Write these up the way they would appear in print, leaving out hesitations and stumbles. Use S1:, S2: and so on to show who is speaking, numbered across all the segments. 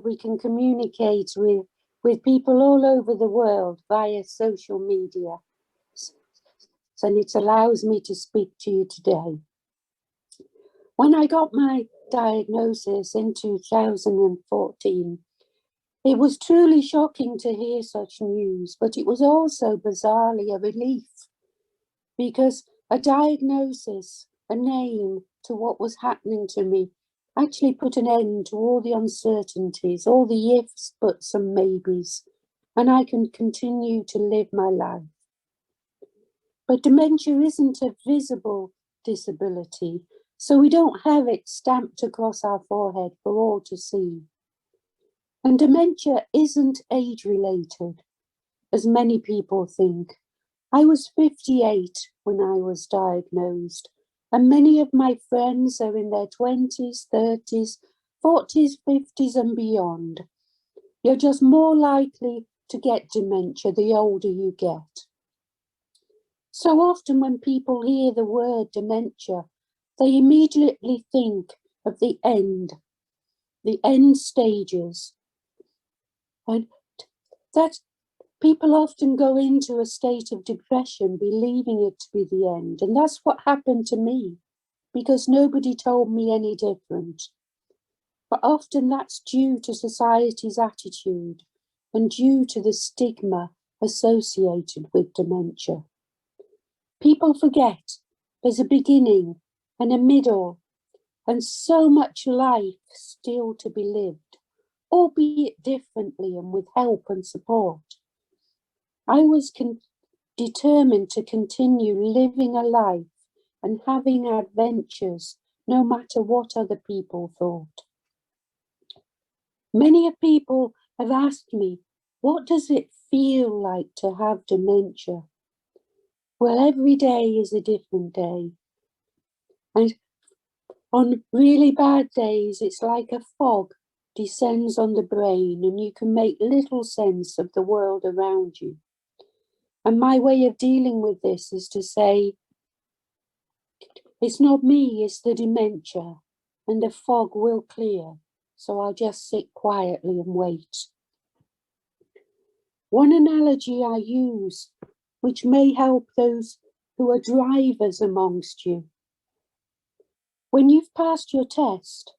S1: we can communicate with people all over the world via social media. And it allows me to speak to you today. When I got my diagnosis in 2014, it was truly shocking to hear such news, but it was also bizarrely a relief, because a diagnosis, a name to what was happening to me, actually put an end to all the uncertainties, all the ifs, buts and maybes, and I can continue to live my life. But dementia isn't a visible disability, so we don't have it stamped across our forehead for all to see. And dementia isn't age-related, as many people think. I was 58 when I was diagnosed, and many of my friends are in their 20s, 30s, 40s, 50s and beyond. You're just more likely to get dementia the older you get. So often when people hear the word dementia, they immediately think of the end stages. And that people often go into a state of depression, believing it to be the end. And that's what happened to me, because nobody told me any different. But often that's due to society's attitude and due to the stigma associated with dementia. People forget there's a beginning and a middle and so much life still to be lived, albeit differently and with help and support. I was determined to continue living a life and having adventures, no matter what other people thought. Many people have asked me, what does it feel like to have dementia? Well, every day is a different day. And on really bad days, it's like a fog descends on the brain and you can make little sense of the world around you. And my way of dealing with this is to say, it's not me, it's the dementia, and the fog will clear. So I'll just sit quietly and wait. One analogy I use, which may help those who are drivers amongst you. When you've passed your test,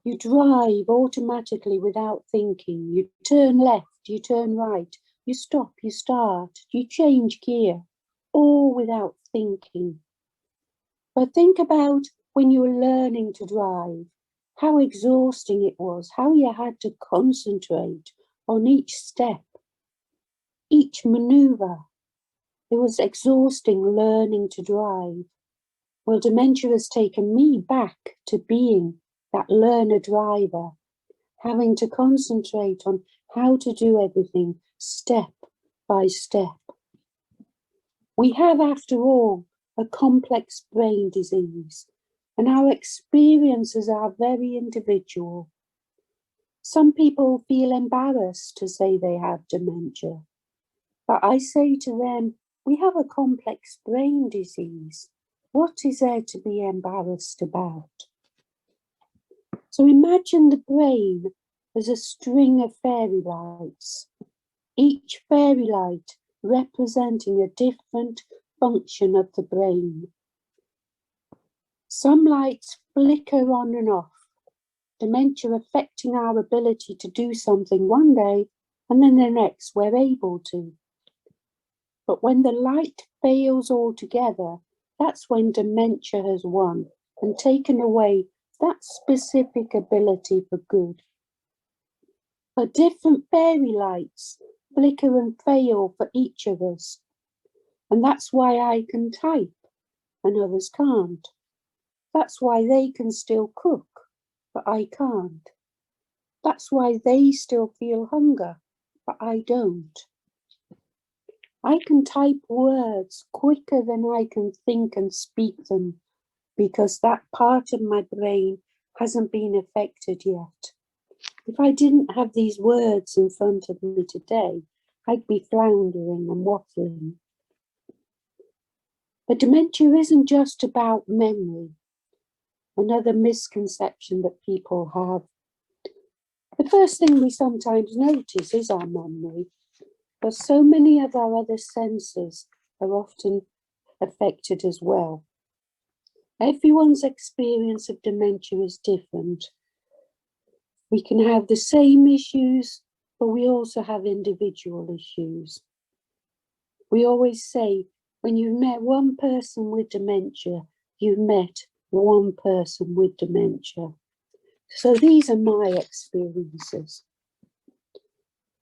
S1: you drive automatically without thinking. You turn left, you turn right, you stop, you start, you change gear, all without thinking. But think about when you were learning to drive, how exhausting it was, how you had to concentrate on each step, each maneuver. It was exhausting learning to drive. Well, dementia has taken me back to being that learner driver, having to concentrate on how to do everything step by step. We have, after all, a complex brain disease, and our experiences are very individual. Some people feel embarrassed to say they have dementia, but I say to them, we have a complex brain disease. What is there to be embarrassed about? So imagine the brain as a string of fairy lights, each fairy light representing a different function of the brain. Some lights flicker on and off, dementia affecting our ability to do something one day and then the next we're able to. But when the light fails altogether, that's when dementia has won and taken away that specific ability for good. But different fairy lights flicker and fail for each of us. And that's why I can type and others can't. That's why they can still cook, but I can't. That's why they still feel hunger, but I don't. I can type words quicker than I can think and speak them, because that part of my brain hasn't been affected yet. If I didn't have these words in front of me today, I'd be floundering and waffling. But dementia isn't just about memory. Another misconception that people have. The first thing we sometimes notice is our memory, but so many of our other senses are often affected as well. Everyone's experience of dementia is different. We can have the same issues, but we also have individual issues. We always say, when you've met one person with dementia, you've met one person with dementia. So these are my experiences.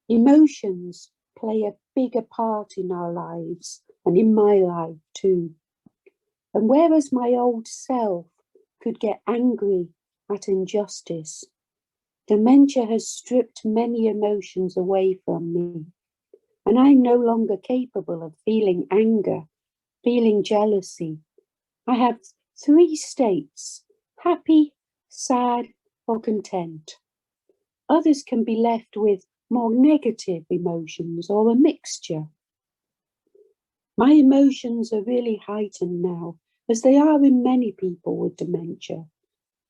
S1: Emotions play a bigger part in our lives, and in my life too. And whereas my old self could get angry at injustice, dementia has stripped many emotions away from me, and I'm no longer capable of feeling anger, feeling jealousy. I have 3 states: happy, sad, or content. Others can be left with more negative emotions or a mixture. My emotions are really heightened now, as they are in many people with dementia,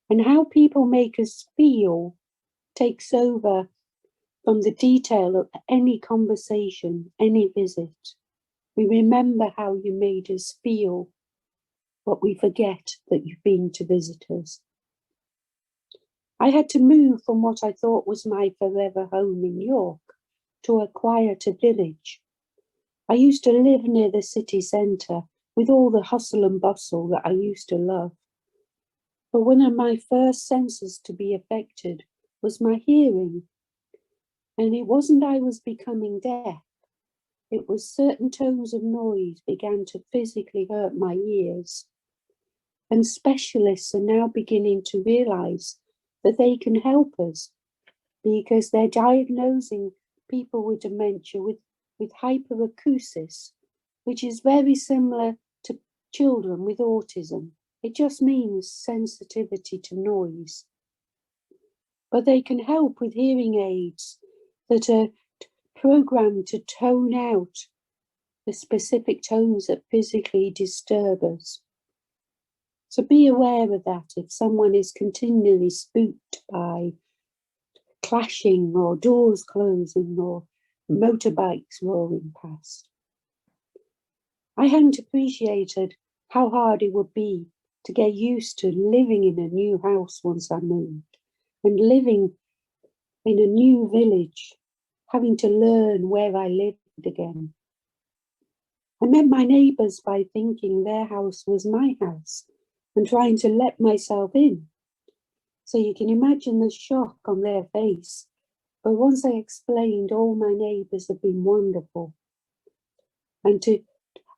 S1: and how people make us feel takes over from the detail of any conversation, any visit. We remember how you made us feel, but we forget that you've been to visit us. I had to move from what I thought was my forever home in York to a quieter village. I used to live near the city centre with all the hustle and bustle that I used to love. But one of my first senses to be affected was my hearing. And it wasn't I was becoming deaf. It was certain tones of noise began to physically hurt my ears. And specialists are now beginning to realise that they can help us because they're diagnosing people with dementia with hyperacusis, which is very similar to children with autism. It just means sensitivity to noise. But they can help with hearing aids that are programmed to tone out the specific tones that physically disturb us. So be aware of that if someone is continually spooked by clashing or doors closing or motorbikes roaring past. I hadn't appreciated how hard it would be to get used to living in a new house once I moved, and living in a new village, having to learn where I lived again. I met my neighbours by thinking their house was my house and trying to let myself in. So you can imagine the shock on their face. But once I explained, all my neighbours have been wonderful. And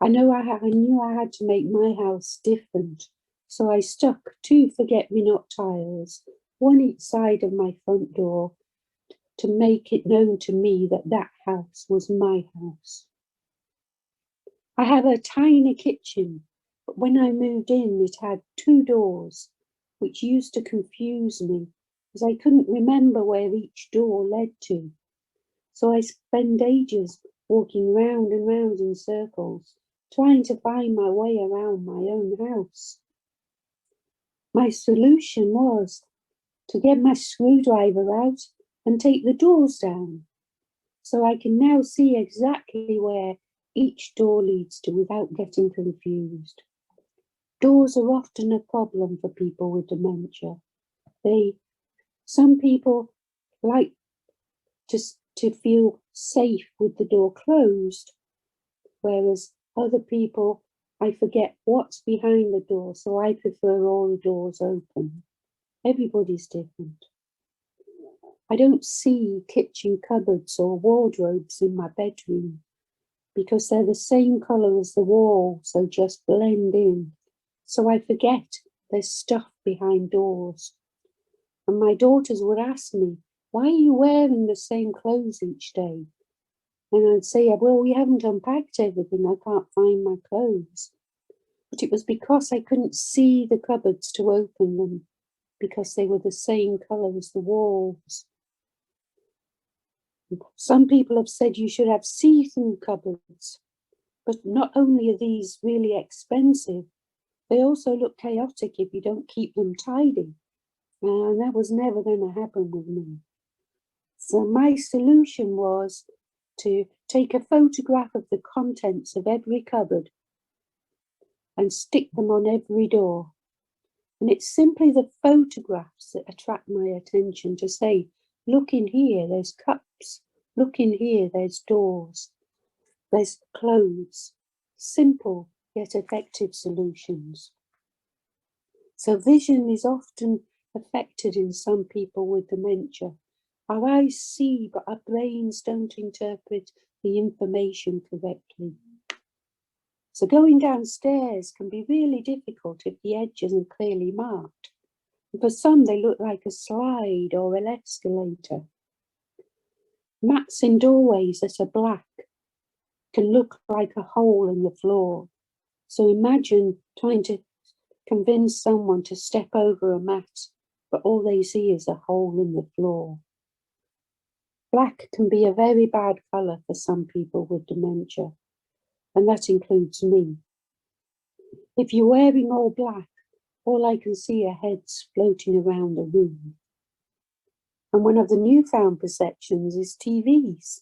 S1: I knew I had to make my house different. So I stuck 2 forget-me-not tiles, one each side of my front door, to make it known to me that that house was my house. I have a tiny kitchen, but when I moved in, it had 2 doors, which used to confuse me, as I couldn't remember where each door led to. So I spent ages walking round and round in circles, trying to find my way around my own house. My solution was to get my screwdriver out and take the doors down, so I can now see exactly where each door leads to without getting confused. Doors are often a problem for people with dementia. Some people like to feel safe with the door closed, whereas other people, I forget what's behind the door, so I prefer all the doors open. Everybody's different. I don't see kitchen cupboards or wardrobes in my bedroom because they're the same colour as the wall, so just blend in. So I forget there's stuff behind doors. And my daughters would ask me, why are you wearing the same clothes each day? And I'd say, well, we haven't unpacked everything. I can't find my clothes. But it was because I couldn't see the cupboards to open them, because they were the same colour as the walls. Some people have said you should have see-through cupboards, but not only are these really expensive, they also look chaotic if you don't keep them tidy. And that was never going to happen with me. So my solution was to take a photograph of the contents of every cupboard and stick them on every door. And it's simply the photographs that attract my attention to say, look in here, there's cups. Look in here, there's doors. There's clothes. Simple yet effective solutions. So vision is often affected in some people with dementia. Our eyes see, but our brains don't interpret the information correctly. So going downstairs can be really difficult if the edge isn't clearly marked. And for some, they look like a slide or an escalator. Mats in doorways that are black can look like a hole in the floor. So imagine trying to convince someone to step over a mat, but all they see is a hole in the floor. Black can be a very bad colour for some people with dementia, and that includes me. If you're wearing all black, all I can see are heads floating around the room. And one of the newfound perceptions is TVs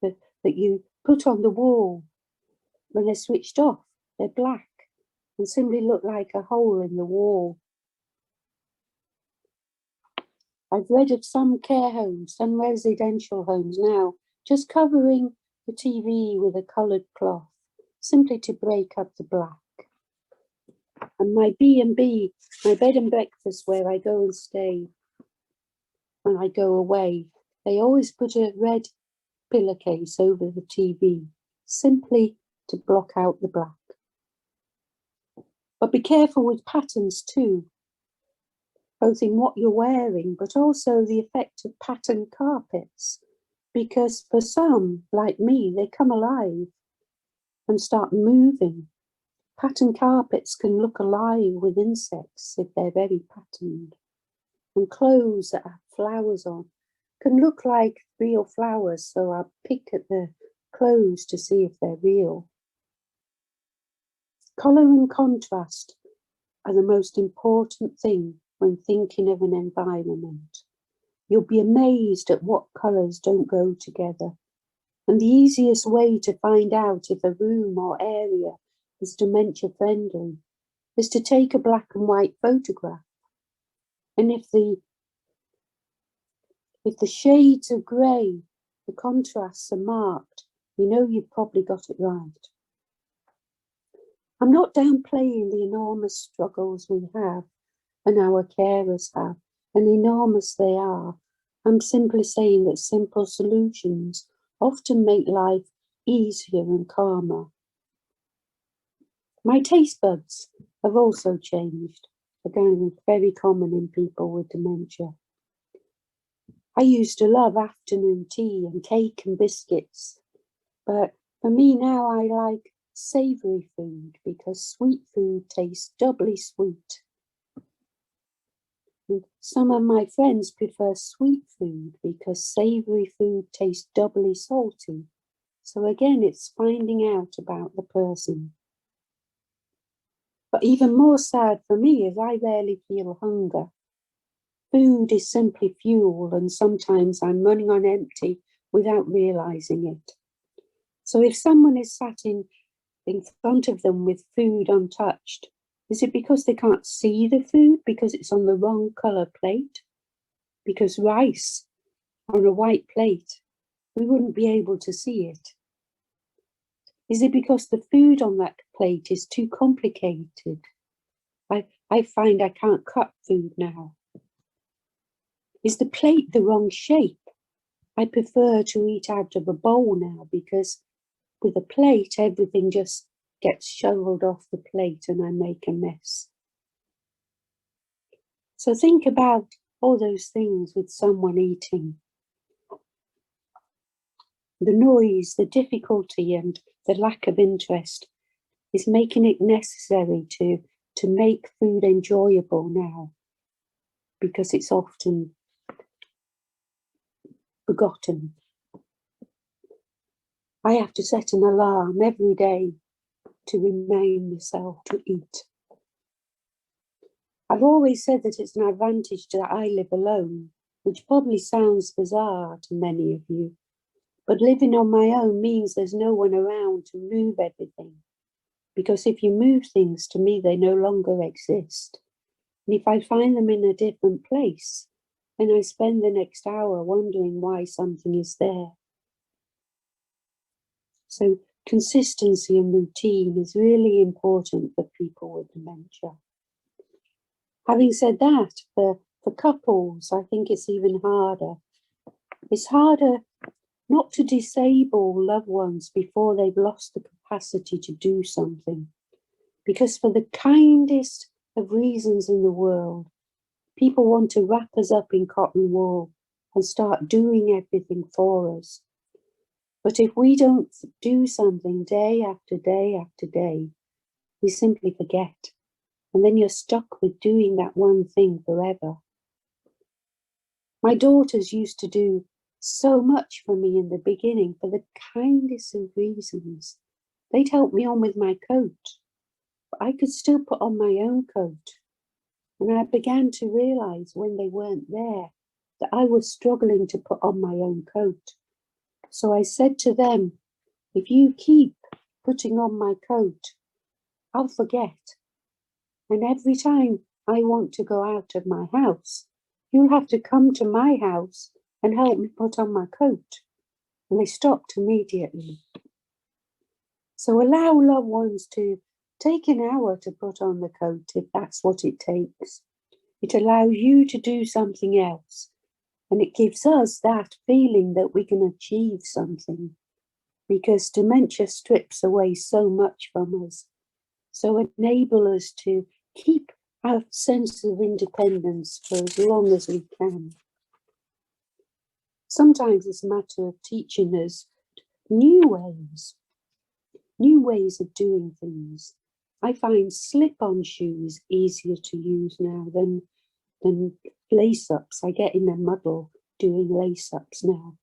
S1: that you put on the wall. When they're switched off, they're black and simply look like a hole in the wall. I've read of some care homes, some residential homes now, just covering the TV with a coloured cloth, simply to break up the black. And my B&B, my bed and breakfast where I go and stay when I go away, they always put a red pillowcase over the TV, simply to block out the black. But be careful with patterns too, both in what you're wearing, but also the effect of patterned carpets, because for some, like me, they come alive and start moving. Patterned carpets can look alive with insects if they're very patterned. And clothes that have flowers on can look like real flowers, so I'll pick at the clothes to see if they're real. Colour and contrast are the most important thing when thinking of an environment. You'll be amazed at what colours don't go together. And the easiest way to find out if a room or area is dementia friendly is to take a black and white photograph. And if the shades of grey, the contrasts are marked, you know you've probably got it right. I'm not downplaying the enormous struggles we have and our carers have, and enormous they are. I'm simply saying that simple solutions often make life easier and calmer. My taste buds have also changed, again, very common in people with dementia. I used to love afternoon tea and cake and biscuits, but for me now I like savoury food because sweet food tastes doubly sweet. And some of my friends prefer sweet food because savoury food tastes doubly salty. So again, it's finding out about the person. But even more sad for me is I rarely feel hunger. Food is simply fuel, and sometimes I'm running on empty without realising it. So if someone is sat in front of them with food untouched, is it because they can't see the food because it's on the wrong colour plate? Because rice on a white plate, we wouldn't be able to see it. Is it because the food on that plate is too complicated? I find I can't cut food now. Is the plate the wrong shape? I prefer to eat out of a bowl now because with a plate, everything just gets shoveled off the plate and I make a mess. So think about all those things with someone eating. The noise, the difficulty and the lack of interest is making it necessary to make food enjoyable now because it's often forgotten. I have to set an alarm every day to remind myself to eat. I've always said that it's an advantage that I live alone which probably sounds bizarre to many of you, but living on my own means there's no one around to move everything. Because if you move things, to me, they no longer exist. And if I find them in a different place, then I spend the next hour wondering why something is there. So consistency and routine is really important for people with dementia. Having said that, for couples, I think it's even harder. It's harder not to disable loved ones before they've lost the capacity to do something. Because for the kindest of reasons in the world, people want to wrap us up in cotton wool and start doing everything for us. But if we don't do something day after day after day, we simply forget. And then you're stuck with doing that one thing forever. My daughters used to do so much for me in the beginning for the kindest of reasons. They'd help me on with my coat, but I could still put on my own coat. And I began to realize when they weren't there that I was struggling to put on my own coat. So I said to them, if you keep putting on my coat, I'll forget. And every time I want to go out of my house, you'll have to come to my house and help me put on my coat. And they stopped immediately. So allow loved ones to take an hour to put on the coat if that's what it takes. It allows you to do something else. And it gives us that feeling that we can achieve something. Because dementia strips away so much from us. So enable us to keep our sense of independence for as long as we can. Sometimes it's a matter of teaching us new ways of doing things. I find slip-on shoes easier to use now than lace-ups. I get in a muddle doing lace-ups now.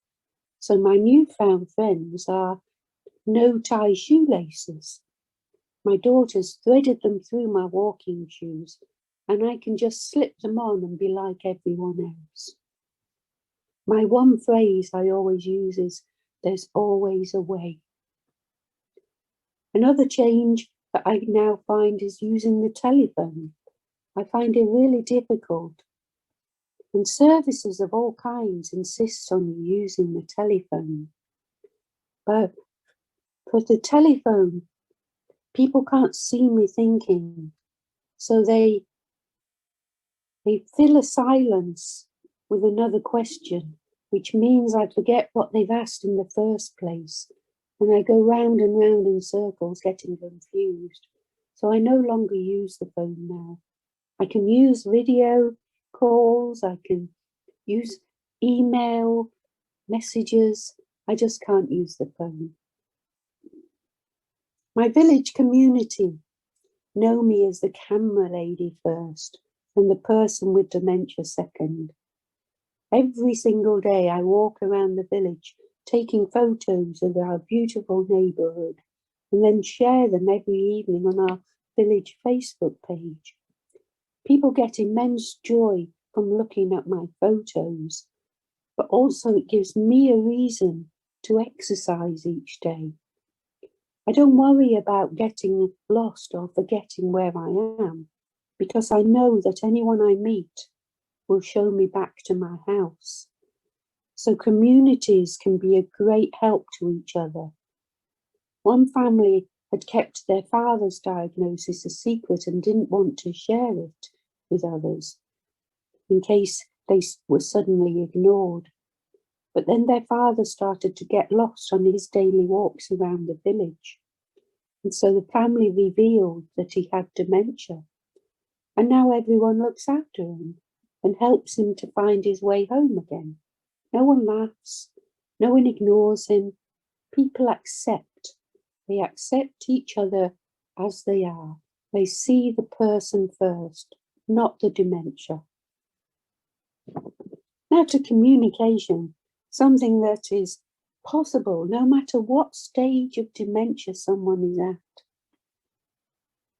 S1: So my newfound friends are no-tie shoelaces. My daughters threaded them through my walking shoes, and I can just slip them on and be like everyone else. My one phrase I always use is, there's always a way. Another change that I now find is using the telephone. I find it really difficult. And services of all kinds insist on you using the telephone. But for the telephone, people can't see me thinking. So they fill a silence with another question, which means I forget what they've asked in the first place. And I go round and round in circles, getting confused. So I no longer use the phone now. I can use video calls, I can use email messages. I just can't use the phone. My village community know me as the camera lady first and the person with dementia second. Every single day I walk around the village taking photos of our beautiful neighbourhood and then share them every evening on our village Facebook page. People get immense joy from looking at my photos, but also it gives me a reason to exercise each day. I don't worry about getting lost or forgetting where I am, because I know that anyone I meet will show me back to my house. So communities can be a great help to each other. One family had kept their father's diagnosis a secret and didn't want to share it with others in case they were suddenly ignored. But then their father started to get lost on his daily walks around the village. And so the family revealed that he had dementia. And now everyone looks after him and helps him to find his way home again. No one laughs, no one ignores him. People accept. They accept each other as they are. They see the person first, not the dementia. Now to communication, something that is possible no matter what stage of dementia someone is at.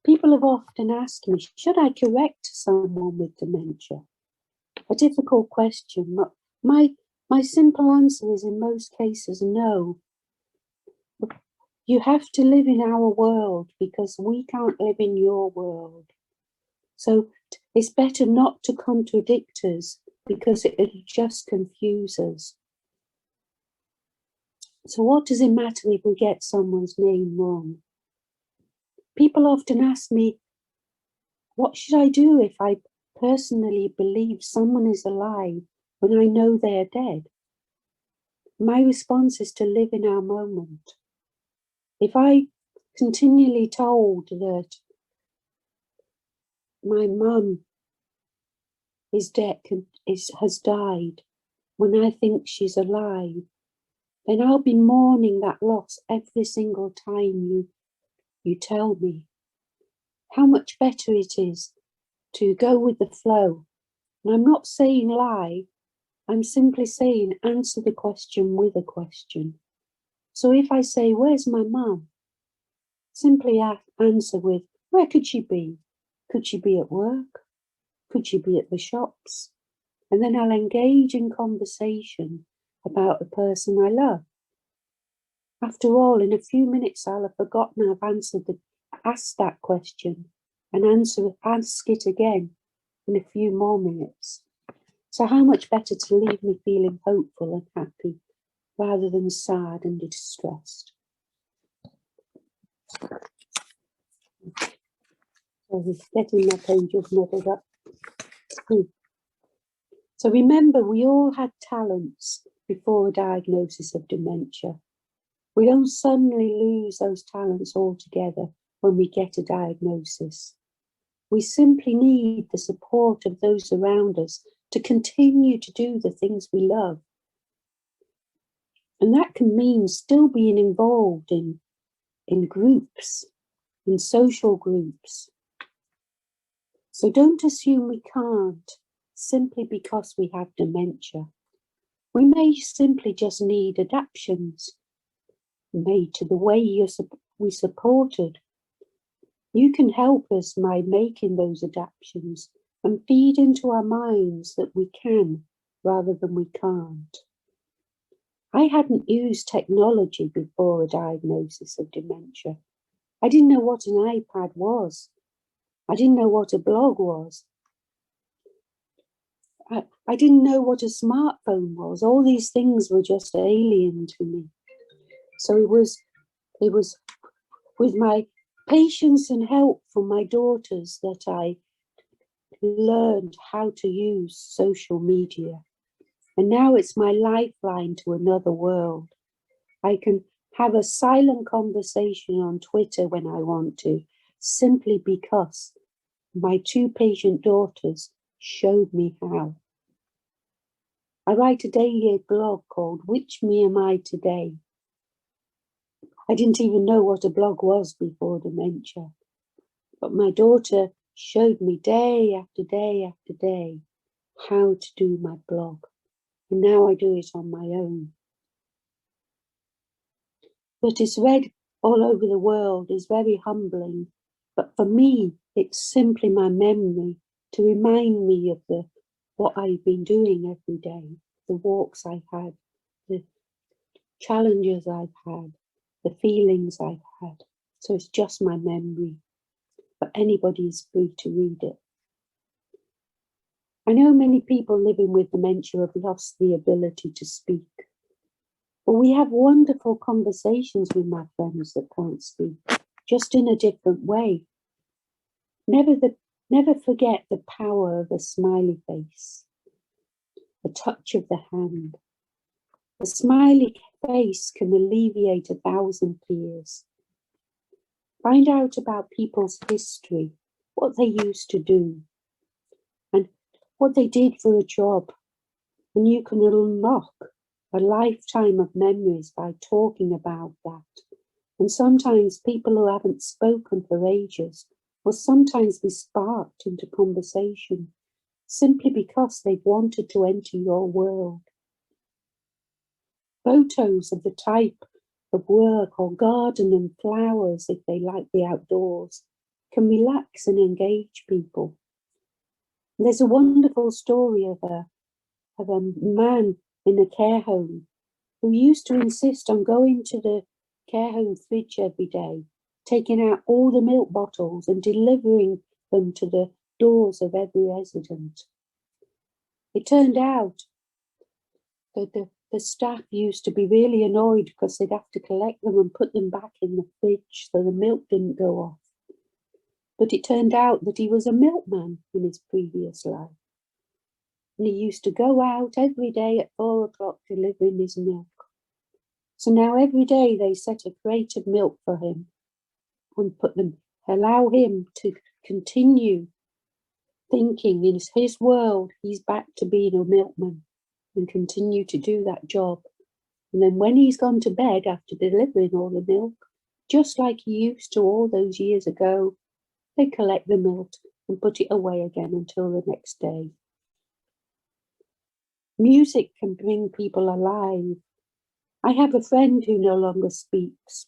S1: People have often asked me, should I correct someone with dementia? a difficult question. My simple answer is in most cases no. You have to live in our world because we can't live in your world. So it's better not to contradict us because it'll just confuse us. So what does it matter if we get someone's name wrong? People often ask me, what should I do if I personally believe someone is alive when I know they're dead? My response is to live in our moment. If I continually told that my mum is dead, has died, when I think she's alive, then I'll be mourning that loss every single time you tell me. How much better it is to go with the flow. And I'm not saying lie, I'm simply saying answer the question with a question. So if I say, where's my mum? Simply answer with, where could she be? Could she be at work? Could she be at the shops? And then I'll engage in conversation about the person I love. After all, in a few minutes, I'll have forgotten I've asked that question and ask it again in a few more minutes. So how much better to leave me feeling hopeful and happy rather than sad and distressed. So getting my pages muddled up. So remember, we all had talents before a diagnosis of dementia. We don't suddenly lose those talents altogether when we get a diagnosis. We simply need the support of those around us to continue to do the things we love. And that can mean still being involved in groups, in social groups. So don't assume we can't simply because we have dementia. We may simply just need adaptations made to the way we supported. You can help us by making those adaptations and feed into our minds that we can rather than we can't. I hadn't used technology before a diagnosis of dementia. I didn't know what an iPad was. I didn't know what a blog was. I didn't know what a smartphone was. All these things were just alien to me. So it was with my patience and help from my daughters that I learned how to use social media. And now it's my lifeline to another world. I can have a silent conversation on Twitter when I want to, simply because my two patient daughters showed me how. I write a daily blog called Which Me Am I Today? I didn't even know what a blog was before dementia, but my daughter showed me day after day after day how to do my blog, and now I do it on my own. That is read all over the world is very humbling, but for me, it's simply my memory to remind me of what I've been doing every day, the walks I've had, the challenges I've had, the feelings I've had. So it's just my memory, but anybody is free to read it. I know many people living with dementia have lost the ability to speak, but we have wonderful conversations with my friends that can't speak, just in a different way. Never forget the power of a smiley face, a touch of the hand. A smiley face can alleviate 1,000 fears. Find out about people's history, what they used to do, and what they did for a job. And you can unlock a lifetime of memories by talking about that. And sometimes people who haven't spoken for ages will sometimes be sparked into conversation simply because they've wanted to enter your world. Photos of the type of work or garden and flowers, if they like the outdoors, can relax and engage people. There's a wonderful story of a man in a care home who used to insist on going to the care home fridge every day, taking out all the milk bottles and delivering them to the doors of every resident. It turned out that the staff used to be really annoyed because they'd have to collect them and put them back in the fridge so the milk didn't go off. But it turned out that he was a milkman in his previous life. And he used to go out every day at 4 o'clock delivering his milk. So now every day they set a crate of milk for him and allow him to continue thinking in his world he's back to being a milkman and continue to do that job. And then when he's gone to bed after delivering all the milk, just like he used to all those years ago, they collect the milk and put it away again until the next day. Music can bring people alive. I have a friend who no longer speaks,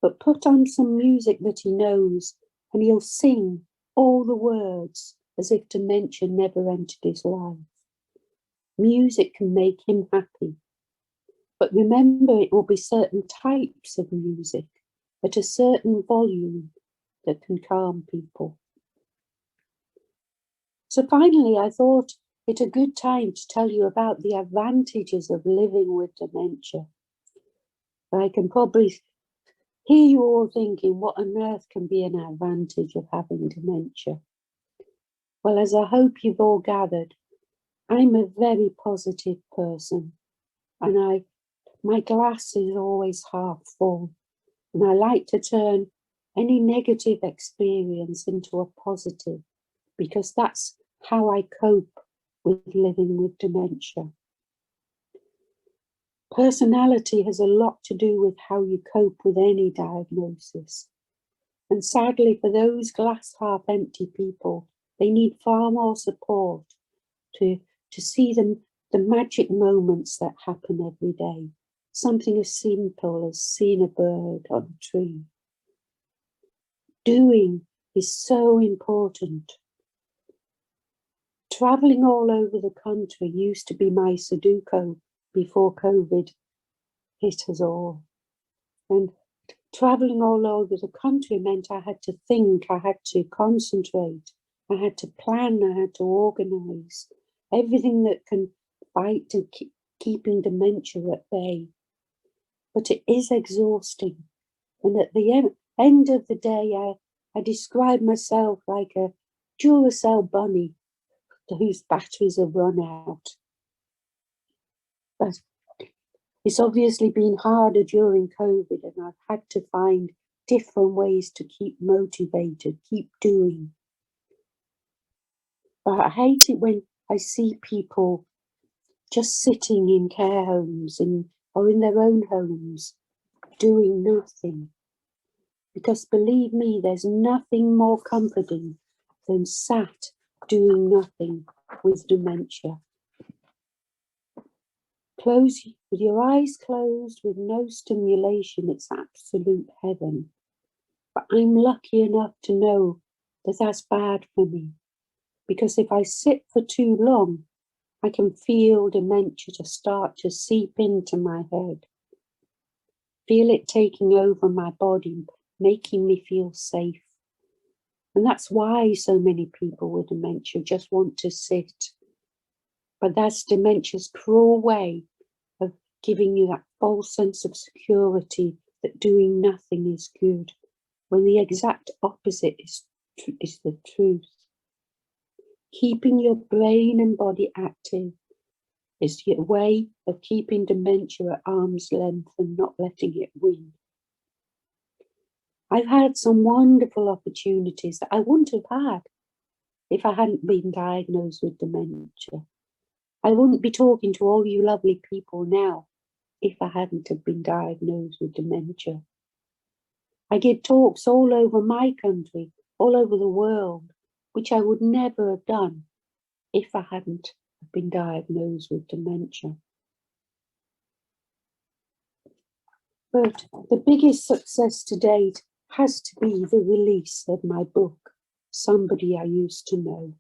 S1: but put on some music that he knows and he'll sing all the words as if dementia never entered his life. Music can make him happy. But remember, it will be certain types of music at a certain volume that can calm people. So finally, I thought it a good time to tell you about the advantages of living with dementia. I can probably hear you all thinking, what on earth can be an advantage of having dementia? Well, as I hope you've all gathered, I'm a very positive person, and my glass is always half full, and I like to turn any negative experience into a positive, because that's how I cope with living with dementia. Personality has a lot to do with how you cope with any diagnosis. And sadly, for those glass half empty people, they need far more support to see the magic moments that happen every day. Something as simple as seeing a bird on a tree. Doing is so important. Traveling all over the country used to be my Sudoku before COVID hit us all. And traveling all over the country meant I had to think, I had to concentrate, I had to plan, I had to organise everything that can fight to keeping dementia at bay. But it is exhausting. And at the end of the day, I describe myself like a Duracell bunny whose batteries have run out. But it's obviously been harder during COVID, and I've had to find different ways to keep motivated, keep doing. But I hate it when I see people just sitting in care homes or in their own homes, doing nothing. Because believe me, there's nothing more comforting than sat doing nothing with dementia. With your eyes closed with no stimulation, it's absolute heaven. But I'm lucky enough to know that that's bad for me, because if I sit for too long, I can feel dementia to start to seep into my head. Feel it taking over my body, making me feel safe. And that's why so many people with dementia just want to sit. But that's dementia's cruel way of giving you that false sense of security that doing nothing is good, when the exact opposite is the truth. Keeping your brain and body active is your way of keeping dementia at arm's length and not letting it win. I've had some wonderful opportunities that I wouldn't have had if I hadn't been diagnosed with dementia. I wouldn't be talking to all you lovely people now if I hadn't have been diagnosed with dementia. I give talks all over my country, all over the world, which I would never have done if I hadn't been diagnosed with dementia. But the biggest success to date has to be the release of my book, Somebody I Used to Know.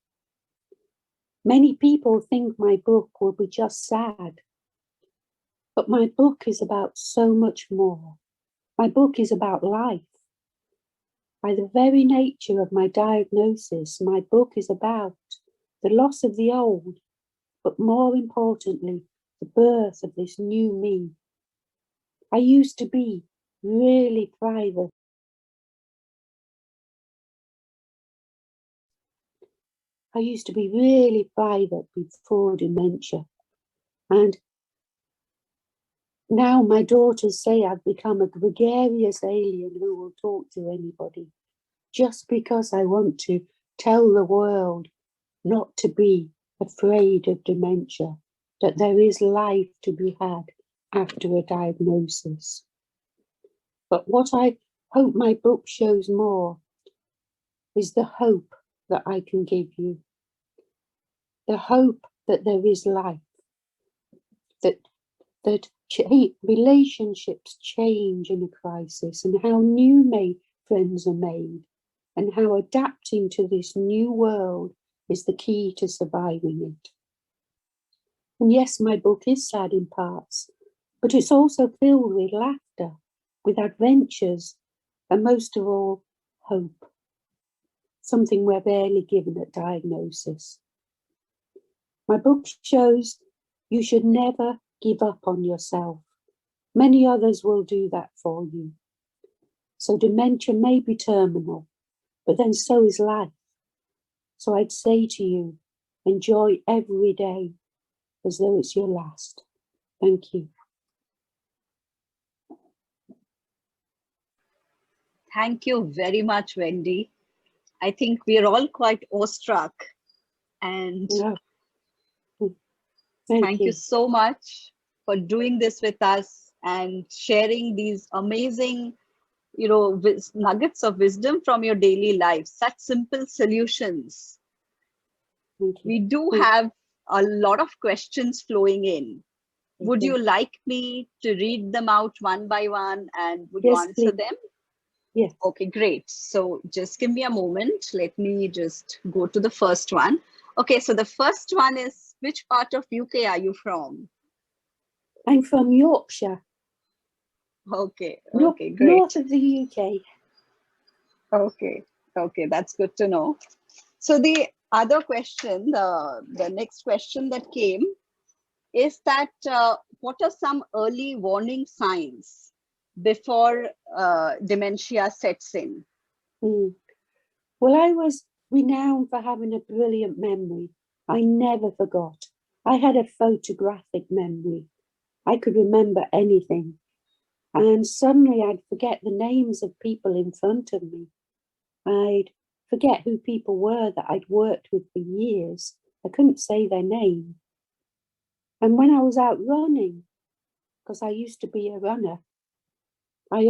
S1: Many people think my book will be just sad, but my book is about so much more. My book is about life. By the very nature of my diagnosis, my book is about the loss of the old, but more importantly, the birth of this new me. I used to be really private. I used to be really private before dementia. And now my daughters say I've become a gregarious alien who will talk to anybody, just because I want to tell the world not to be afraid of dementia, that there is life to be had after a diagnosis. But what I hope my book shows more is the hope that I can give you. The hope that there is life, that relationships change in a crisis, and how new friends are made, and how adapting to this new world is the key to surviving it. And yes, my book is sad in parts, but it's also filled with laughter, with adventures, and most of all, hope. Something we're rarely given at diagnosis. My book shows you should never give up on yourself. Many others will do that for you. So dementia may be terminal, but then so is life. So I'd say to you, enjoy every day as though it's your last. Thank you.
S2: Thank you very much, Wendy. I think we're all quite awestruck. And thank you so much for doing this with us and sharing these amazing, nuggets of wisdom from your daily life, such simple solutions. We do have a lot of questions flowing in. Would you like me to read them out one by one, and would you answer them?
S1: Yes.
S2: Okay, great. So just give me a moment. Let me just go to the first one. Okay, so the first one is, which part of UK are you from?
S1: I'm from Yorkshire.
S2: Okay, great.
S1: North of the UK.
S2: Okay, that's good to know. So the other question, the next question that came is that what are some early warning signs before dementia sets in?
S1: Well, I was renowned for having a brilliant memory. I never forgot. I had a photographic memory. I could remember anything. And suddenly I'd forget the names of people in front of me. I'd forget who people were that I'd worked with for years. I couldn't say their name. And when I was out running, because I used to be a runner, my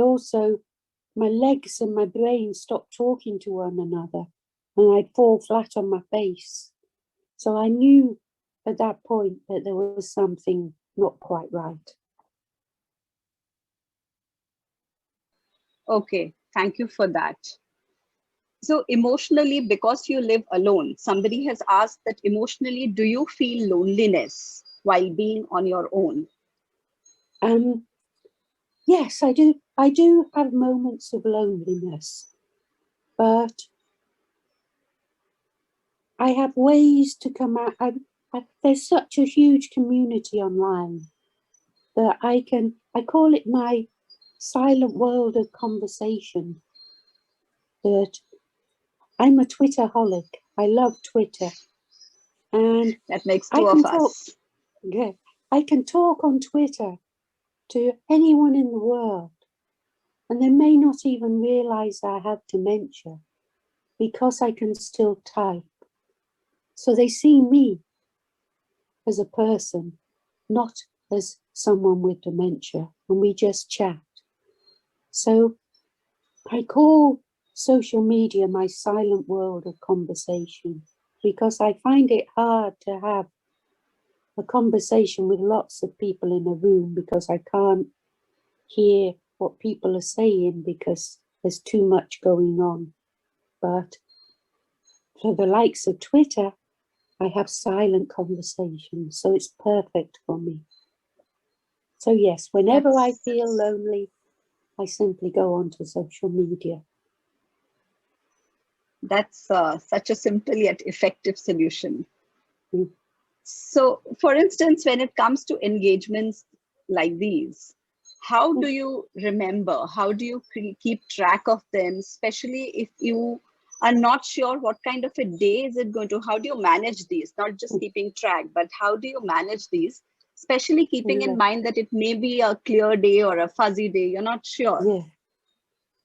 S1: legs and my brain stopped talking to one another, and I'd fall flat on my face. So I knew at that point that there was something not quite right.
S2: Okay, thank you for that. So emotionally, because you live alone, somebody has asked that emotionally, do you feel loneliness while being on your own?
S1: Yes, I do. I do have moments of loneliness, but I have ways to come out. There's such a huge community online that I call it my silent world of conversation. That I'm a Twitterholic. I love Twitter. And
S2: that makes two of us.
S1: Yeah, I can talk on Twitter to anyone in the world, and they may not even realize I have dementia because I can still type. So they see me as a person, not as someone with dementia, and we just chat. So I call social media my silent world of conversation because I find it hard to have a conversation with lots of people in a room because I can't hear what people are saying because there's too much going on. But for the likes of Twitter, I have silent conversations, so it's perfect for me. So yes, whenever I feel lonely, I simply go onto social media.
S2: That's such a simple yet effective solution.
S1: Mm.
S2: So, for instance, when it comes to engagements like these, how do you remember? How do you keep track of them, especially if you are not sure what kind of a day is it going to? How do you manage these? Not just keeping track, but how do you manage these? Especially keeping in mind that it may be a clear day or a fuzzy day. You're not sure.
S1: Yeah.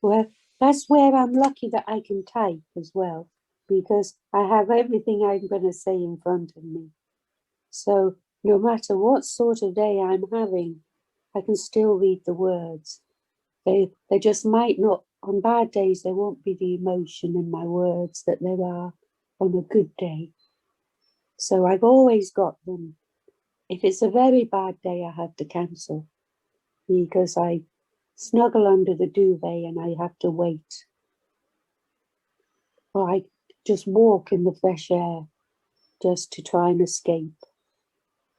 S1: Well, that's where I'm lucky that I can type as well, because I have everything I'm going to say in front of me. So no matter what sort of day I'm having, I can still read the words. They just might not, on bad days, there won't be the emotion in my words that there are on a good day. So I've always got them. If it's a very bad day, I have to cancel because I snuggle under the duvet and I have to wait. Or I just walk in the fresh air just to try and escape.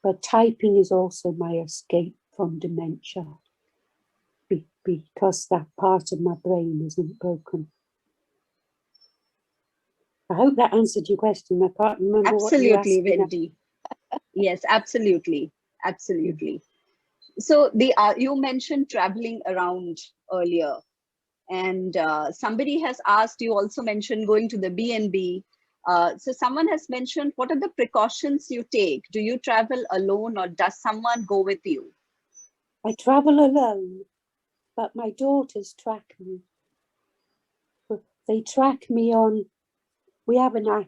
S1: But typing is also my escape from dementia because that part of my brain isn't broken. I hope that answered your question. I can't remember what you asked.
S2: Absolutely, Wendy. Yes, absolutely. Absolutely. So you mentioned traveling around earlier, and somebody has asked, you also mentioned going to the B&B. So someone has mentioned, what are the precautions you take? Do you travel alone or does someone go with you?
S1: I travel alone, but my daughters track me. They track me on, we have an app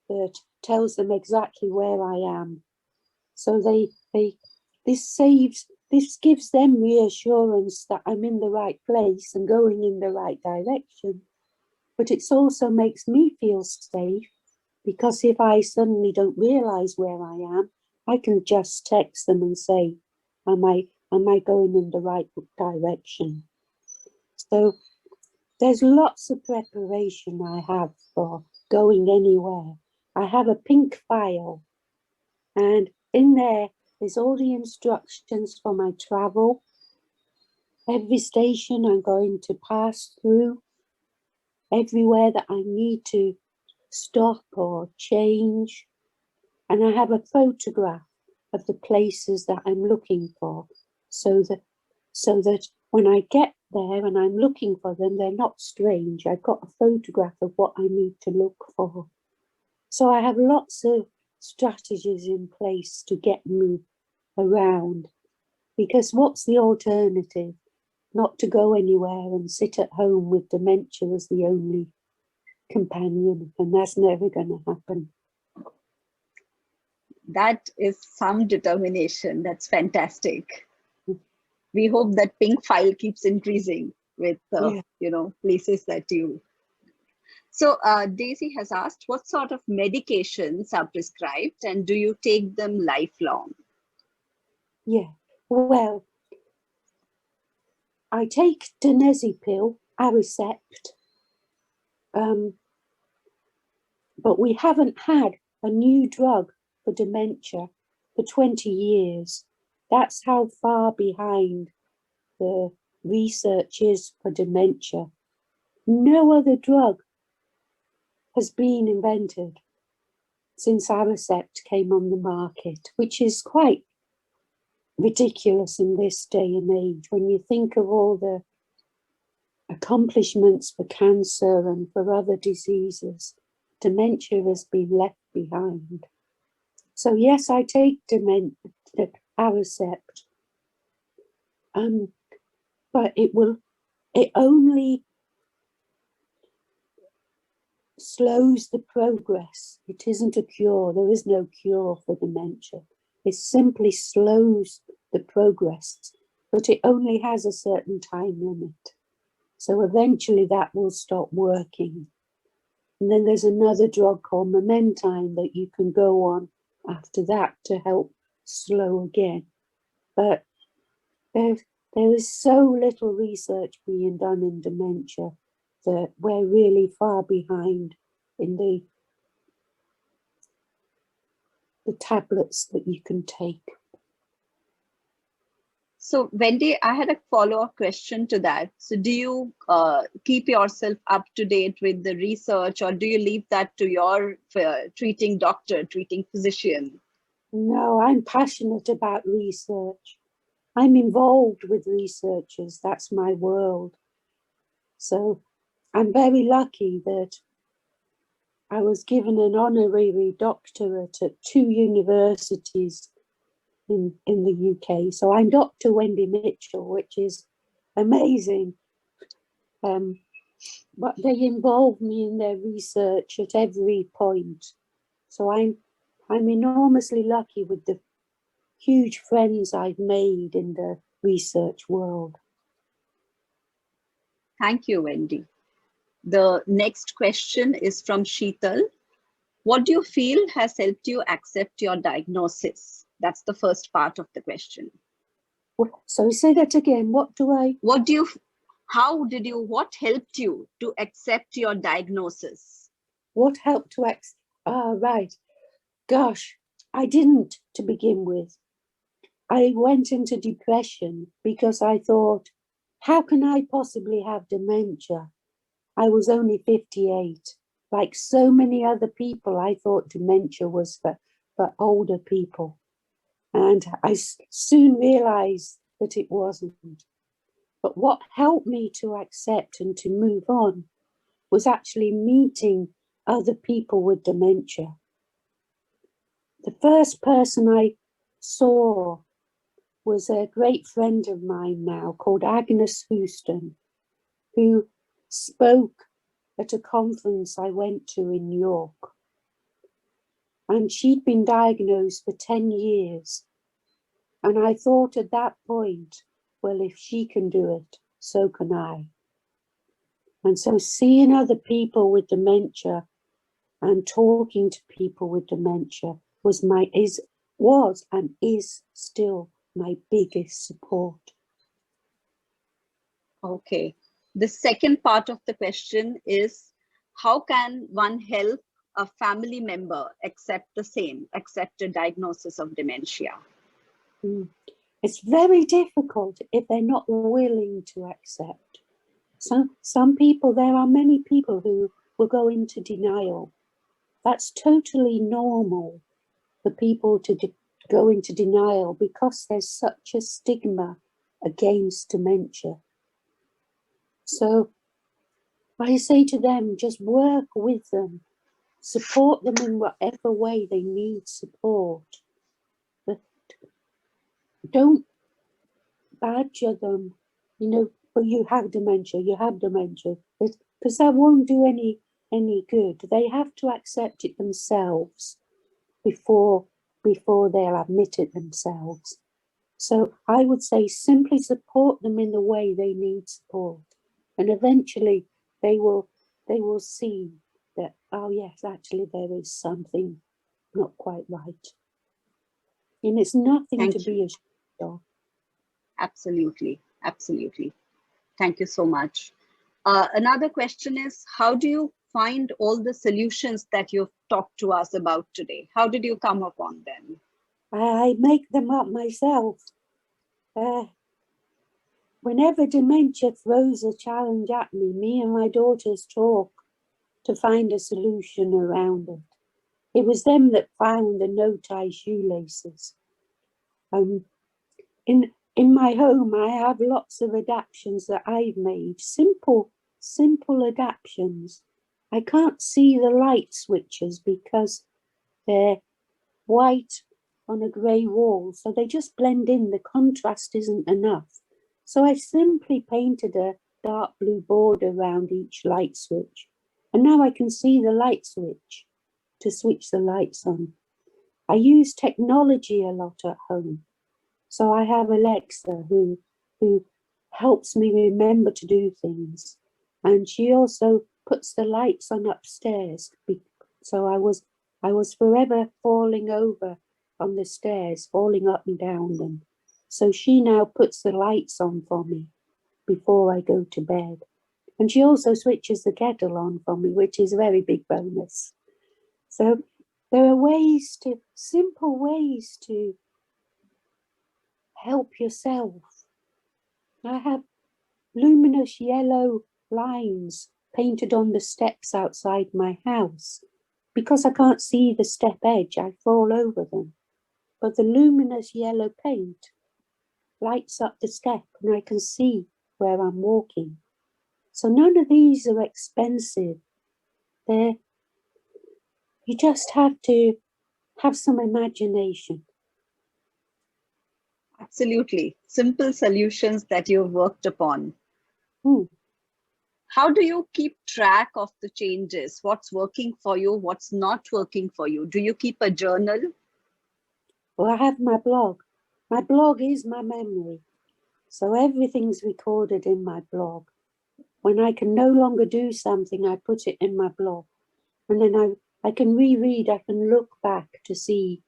S1: that tells them exactly where I am. So this gives them reassurance that I'm in the right place and going in the right direction. But it also makes me feel safe because if I suddenly don't realize where I am, I can just text them and say, am I going in the right direction? So there's lots of preparation I have for going anywhere. I have a pink file, and in there is all the instructions for my travel, every station I'm going to pass through, everywhere that I need to stop or change. And I have a photograph of the places that I'm looking for, so that when I get there and I'm looking for them, they're not strange. I've got a photograph of what I need to look for. So I have lots of strategies in place to get me around, because what's the alternative? Not to go anywhere and sit at home with dementia as the only companion, and that's never going to happen.
S2: That is some determination. That's fantastic. We hope that pink file keeps increasing with places that you. So Daisy has asked, what sort of medications are prescribed and do you take them lifelong?
S1: Yeah, well, I take diazepam, Aricept, but we haven't had a new drug for dementia for 20 years. That's how far behind the research is for dementia. No other drug has been invented since Aricept came on the market, which is quite ridiculous in this day and age when you think of all the accomplishments for cancer and for other diseases. Dementia has been left behind. So yes, I take Aricept, but it only slows the progress. It isn't a cure. There is no cure for dementia. It simply slows the progress, but it only has a certain time limit. So eventually that will stop working. And then there's another drug called Momentine that you can go on after that to help slow again. But there is so little research being done in dementia that we're really far behind in the tablets that you can take.
S2: So Wendy, I had a follow-up question to that. So do you keep yourself up to date with the research, or do you leave that to your treating doctor, treating physician?
S1: No, I'm passionate about research. I'm involved with researchers. That's my world. So I'm very lucky that I was given an honorary doctorate at 2 universities in the UK. So I'm Dr. Wendy Mitchell, which is amazing. But they involve me in their research at every point. So I'm enormously lucky with the huge friends I've made in the research world.
S2: Thank you, Wendy. The next question is from Sheetal. What do you feel has helped you accept your diagnosis? That's the first part of the question.
S1: So say that again. What
S2: helped you to accept your diagnosis?
S1: What helped to accept? Right. Gosh, I didn't to begin with. I went into depression because I thought, how can I possibly have dementia? I was only 58. Like so many other people, I thought dementia was for older people. And I soon realized that it wasn't. But what helped me to accept and to move on was actually meeting other people with dementia. The first person I saw was a great friend of mine now called Agnes Houston, who spoke at a conference I went to in New York. And she'd been diagnosed for 10 years. And I thought at that point, well, if she can do it, so can I. And so seeing other people with dementia and talking to people with dementia was and is still my biggest support.
S2: Okay. The second part of the question is, how can one help a family member accept a diagnosis of dementia?
S1: It's very difficult if they're not willing to accept. Some people, there are many people who will go into denial. That's totally normal for people to go into denial because there's such a stigma against dementia. So I say to them, just work with them, support them in whatever way they need support. But don't badger them, but you have dementia, because that won't do any good. They have to accept it themselves before they'll admit it themselves. So I would say simply support them in the way they need support. And eventually they will see that, oh yes, actually there is something not quite right. And it's nothing to be ashamed of.
S2: Absolutely. Absolutely. Thank you so much. Another question is, how do you find all the solutions that you've talked to us about today? How did you come upon them?
S1: I make them up myself. Whenever dementia throws a challenge at me and my daughters talk to find a solution around it. It was them that found the no-tie shoelaces. In my home, I have lots of adaptions that I've made, simple adaptions. I can't see the light switches because they're white on a grey wall, so they just blend in. The contrast isn't enough. So I simply painted a dark blue border around each light switch. And now I can see the light switch to switch the lights on. I use technology a lot at home. So I have Alexa who helps me remember to do things. And she also puts the lights on upstairs. So I was forever falling over on the stairs, falling up and down them. So she now puts the lights on for me before I go to bed. And she also switches the kettle on for me, which is a very big bonus. So there are simple ways to help yourself. I have luminous yellow lines painted on the steps outside my house. Because I can't see the step edge, I fall over them. But the luminous yellow paint lights up the step and I can see where I'm walking. So none of these are expensive. You just have to have some imagination.
S2: Absolutely. Simple solutions that you've worked upon. How do you keep track of the changes? What's working for you? What's not working for you? Do you keep a journal?
S1: Well, I have my blog. My blog is my memory. So everything's recorded in my blog. When I can no longer do something, I put it in my blog. And then I can reread, I can look back to see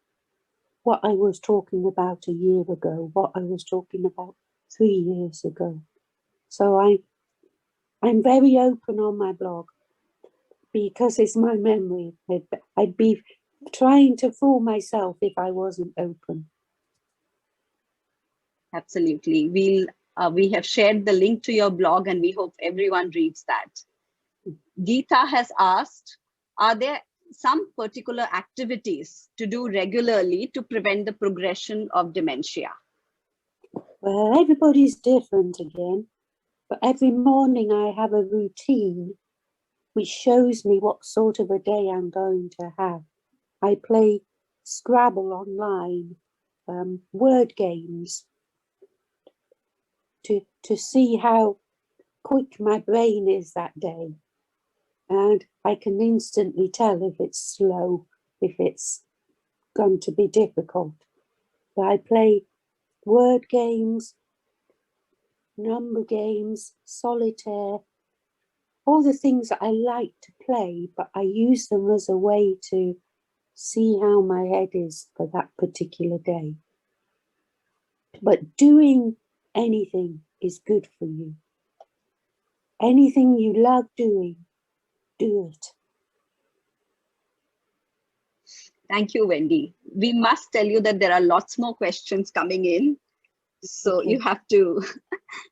S1: what I was talking about a year ago, what I was talking about 3 years ago. So I'm very open on my blog because it's my memory. I'd be trying to fool myself if I wasn't open.
S2: Absolutely. We have shared the link to your blog and we hope everyone reads that. Geeta has asked, are there some particular activities to do regularly to prevent the progression of dementia?
S1: Well, everybody's different again, but every morning I have a routine which shows me what sort of a day I'm going to have. I play Scrabble online, word games, to see how quick my brain is that day. And I can instantly tell if it's slow, if it's going to be difficult. But I play word games, number games, solitaire, all the things that I like to play, but I use them as a way to see how my head is for that particular day. But doing anything is good for you. Anything you love doing, do it.
S2: Thank you, Wendy. We must tell you that there are lots more questions coming in. So
S1: Okay.
S2: you have to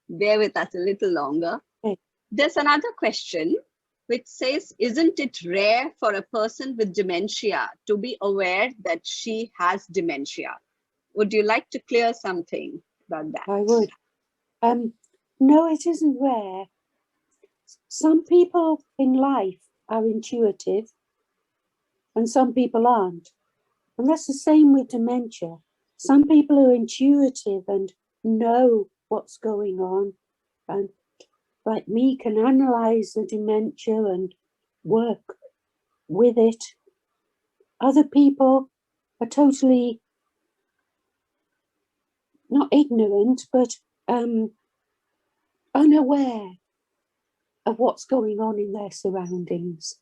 S2: bear with us a little longer.
S1: Okay.
S2: There's another question which says, isn't it rare for a person with dementia to be aware that she has dementia? Would you like to clear something about that?
S1: I would. No, it isn't rare. Some people in life are intuitive and some people aren't. And that's the same with dementia. Some people are intuitive and know what's going on, and like me can analyze the dementia and work with it. Other people are totally not ignorant, but unaware of what's going on in their surroundings.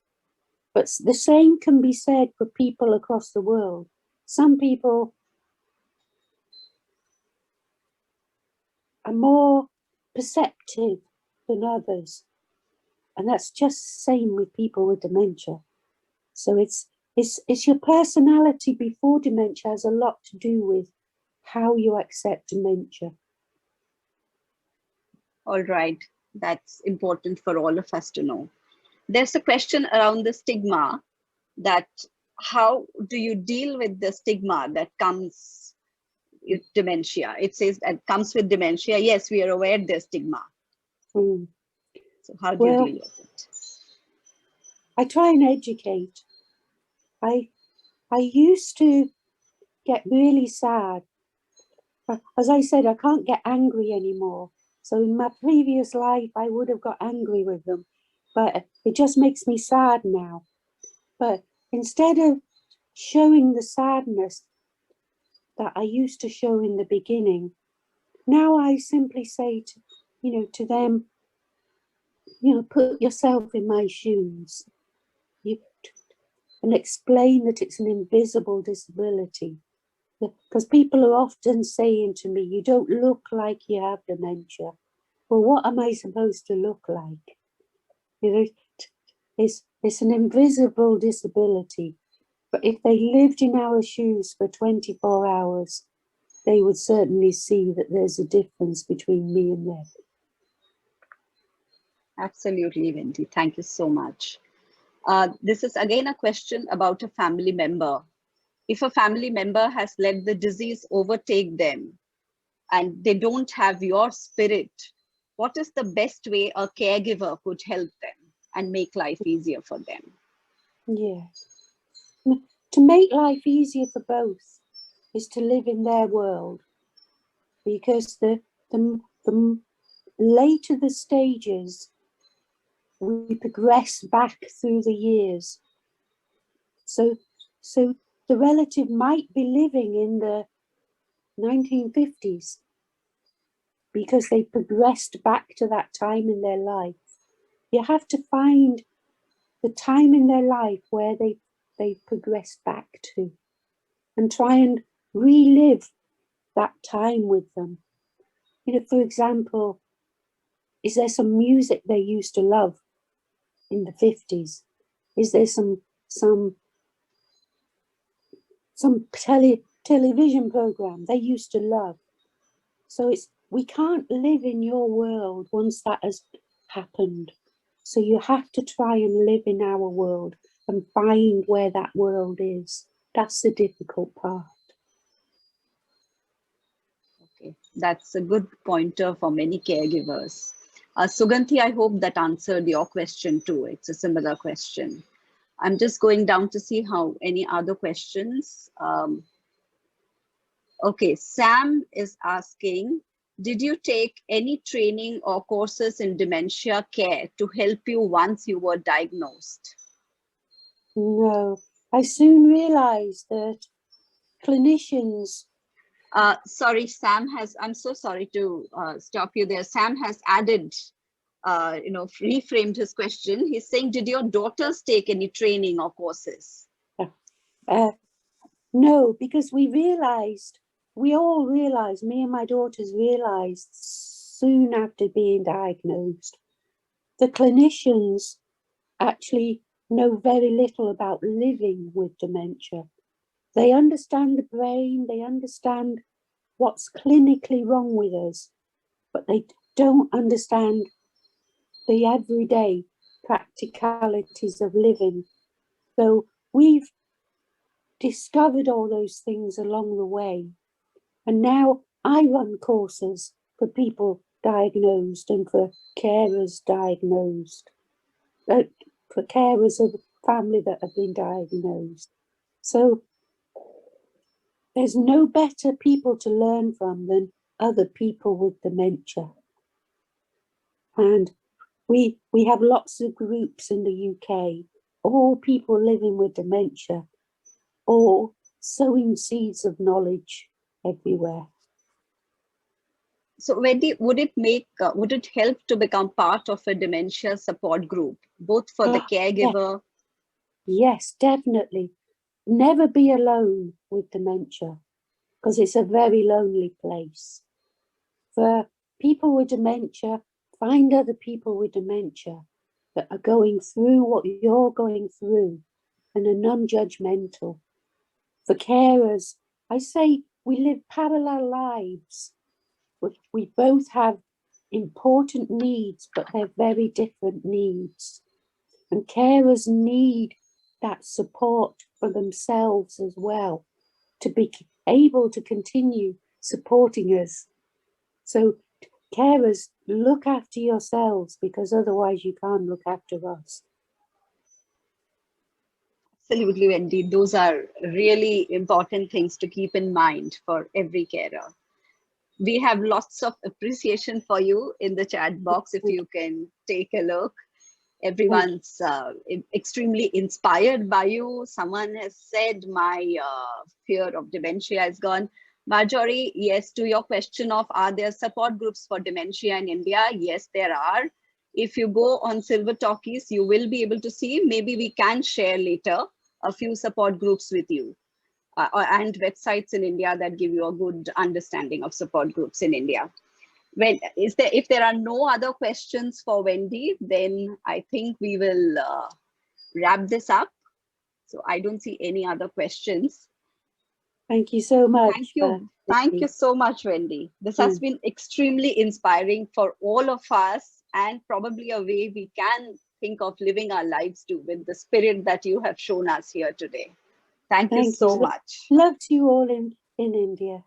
S1: But the same can be said for people across the world. Some people are more perceptive than others. And that's just the same with people with dementia. So it's your personality before dementia has a lot to do with how you accept dementia.
S2: All right, that's important for all of us to know. There's a question around the stigma, that how do you deal with the stigma that comes with dementia? It says that comes with dementia. Yes, we are aware there's stigma. So how do you deal with it?
S1: I try and educate. I used to get really sad. As I said, I can't get angry anymore. So in my previous life, I would have got angry with them, but it just makes me sad now. But instead of showing the sadness that I used to show in the beginning, now I simply say to them, put yourself in my shoes, and explain that it's an invisible disability. Because people are often saying to me, you don't look like you have dementia. Well, what am I supposed to look like? It's an invisible disability, But if they lived in our shoes for 24 hours, they would certainly see that there's a difference between me and them.
S2: Absolutely, Wendy. Thank you so much. This is again a question about a family member. If a family member has let the disease overtake them and they don't have your spirit, what is the best way a caregiver could help them and make life easier for them?
S1: Yes. To make life easier for both is to live in their world, because the later the stages, we progress back through the years. So the relative might be living in the 1950s because they progressed back to that time in their life. You have to find the time in their life where they progressed back to and try and relive that time with them. You know, for example, is there some music they used to love in the 50s? Is there some television program they used to love? So we can't live in your world once that has happened. So you have to try and live in our world and find where that world is. That's the difficult part.
S2: Okay, that's a good pointer for many caregivers. Suganthi, I hope that answered your question too. It's a similar question. I'm just going down to see how any other questions. Okay, Sam is asking, did you take any training or courses in dementia care to help you once you were diagnosed?
S1: No, I soon realized that clinicians.
S2: Sorry, Sam has, I'm so sorry to stop you there. Sam has added, reframed his question. He's saying, did your daughters take any training or courses?
S1: No, because we all realized, me and my daughters realized soon after being diagnosed, the clinicians actually know very little about living with dementia. They understand the brain, they understand what's clinically wrong with us, but they don't understand the everyday practicalities of living. So we've discovered all those things along the way. And now I run courses for people diagnosed and for carers diagnosed, for carers of family that have been diagnosed. So there's no better people to learn from than other people with dementia. And we have lots of groups in the UK, all people living with dementia, all sowing seeds of knowledge everywhere.
S2: So Wendy, would it help to become part of a dementia support group, both for the caregiver?
S1: Yes, definitely. Never be alone with dementia, because it's a very lonely place. For people with dementia, find other people with dementia that are going through what you're going through and are non-judgmental. For carers, I say we live parallel lives. We both have important needs, but they're very different needs. And carers need that support for themselves as well, to be able to continue supporting us. So carers, look after yourselves, because otherwise you can't look after us.
S2: Absolutely, Wendy. Those are really important things to keep in mind for every carer. We have lots of appreciation for you in the chat box if you can take a look. Everyone's extremely inspired by you. Someone has said my fear of dementia is gone. Marjorie, yes, to your question of are there support groups for dementia in India? Yes, there are. If you go on Silver Talkies, you will be able to see. Maybe we can share later a few support groups with you. And websites in India that give you a good understanding of support groups in India. If there are no other questions for Wendy, then I think we will wrap this up. So I don't see any other questions.
S1: Thank you so much.
S2: Thank you. Thank you so much, Wendy. This has been extremely inspiring for all of us, and probably a way we can think of living our lives too, with the spirit that you have shown us here today. Thank you so much.
S1: Love to you all in India.